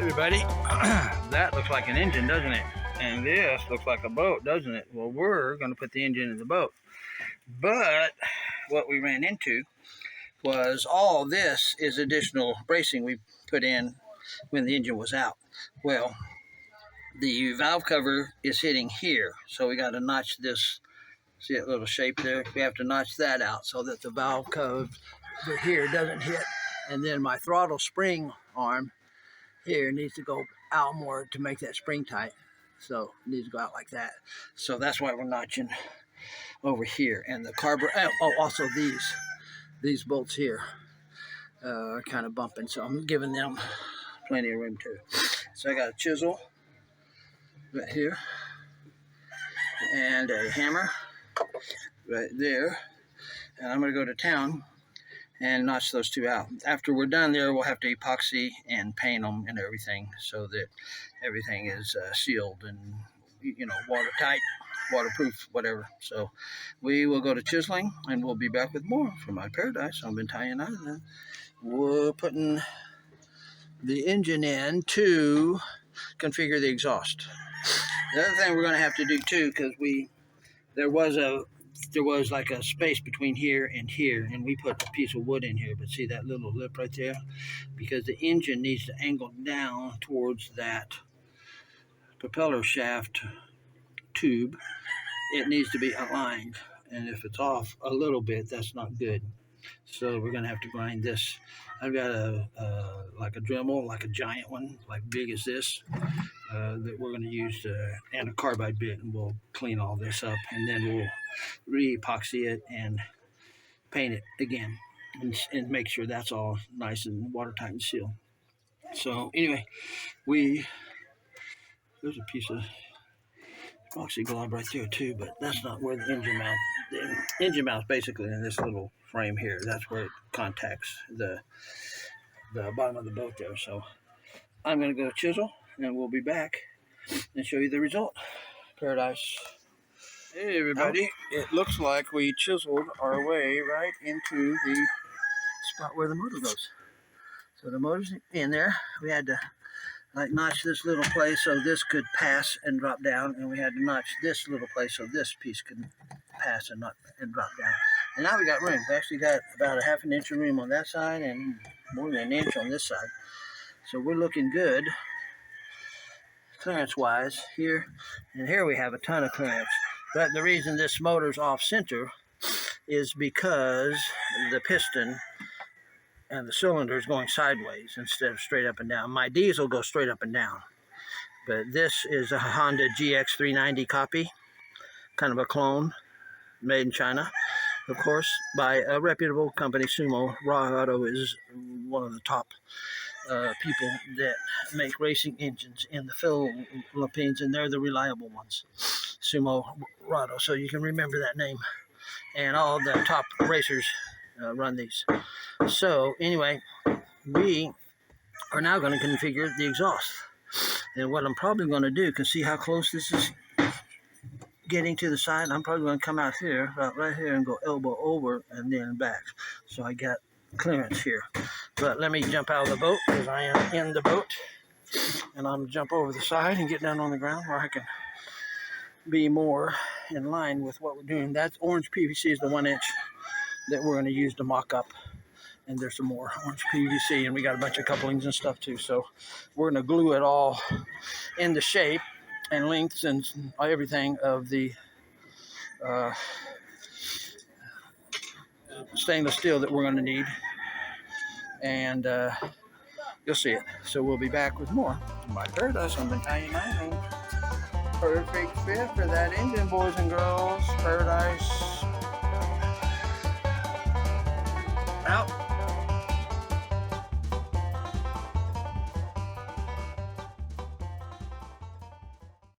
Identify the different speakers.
Speaker 1: Everybody, that looks like an engine, doesn't it? And this looks like a boat, doesn't it? Well, we're going to put the engine in the boat. But what we ran into was all this is additional bracing we put in when the engine was out. Well, the valve cover is hitting here, so we got to notch this. See that little shape there? We have to notch that out so that the valve cover here doesn't hit. And then my throttle spring arm here needs to go out more to make that spring tight. So it needs to go out like that. So that's why we're notching over here. And the carburetor, also these bolts here are kind of bumping. So I'm giving them plenty of room too. So I got a chisel right here and a hammer right there. And I'm gonna go to town and notch those two out. After we're done there, we'll have to epoxy and paint them and everything so that everything is sealed and, you know, watertight, waterproof, whatever. So we will go to chiseling and we'll be back with more from my Paradise. I've been tying out, and we're putting the engine in to configure the exhaust. The other thing we're going to have to do too, because there was like a space between here, and we put a piece of wood in here, but see that little lip right there? Because the engine needs to angle down towards that propeller shaft tube. It needs to be aligned, and if it's off a little bit, that's not good. So we're gonna have to grind this. I've got like a Dremel, like a giant one, like big as this, that we're gonna use and a carbide bit, and we'll clean all this up, and then we'll re-epoxy it and paint it again, and make sure that's all nice and watertight and sealed. So anyway, there's a piece of epoxy glob right there too, but that's not where the engine mount basically in this little frame here. That's where it contacts the bottom of the boat there. So I'm gonna go chisel, and we'll be back and show you the result. Paradise. Hey everybody, it looks like we chiseled our way right into the spot where the motor goes. So the motor's in there. We had to like notch this little place so this could pass and drop down, and we had to notch this little place so this piece could pass and drop down. And now we got room. We actually got about a ½ an inch of room on that side and more than an inch on this side. So we're looking good clearance wise here, and here we have a ton of clearance. But the reason this motor's off center is because the piston and the cylinder is going sideways instead of straight up and down. My diesel goes straight up and down, but this is a Honda GX390 copy, kind of a clone, made in China, of course, by a reputable company. Sumo Rato is one of the top people that make racing engines in the Philippines, and they're the reliable ones, Sumo Rato. So you can remember that name, and all the top racers run these. So anyway, we are now going to configure the exhaust, and what I'm probably going to do, you can see how close this is getting to the side. I'm probably going to come out here, right here, and go elbow over and then back, so I got clearance here. But let me jump out of the boat, because I am in the boat, and I'm going to jump over the side and get down on the ground where I can be more in line with what we're doing. That orange PVC is the 1 inch that we're going to use to mock up, and there's some more orange PVC, and we got a bunch of couplings and stuff too. So we're going to glue it all into shape and lengths and everything of the stainless steel that we're going to need, and you'll see it. So we'll be back with more. My Paradise, I've been tying iron. Perfect fit for that engine, boys and girls. Paradise.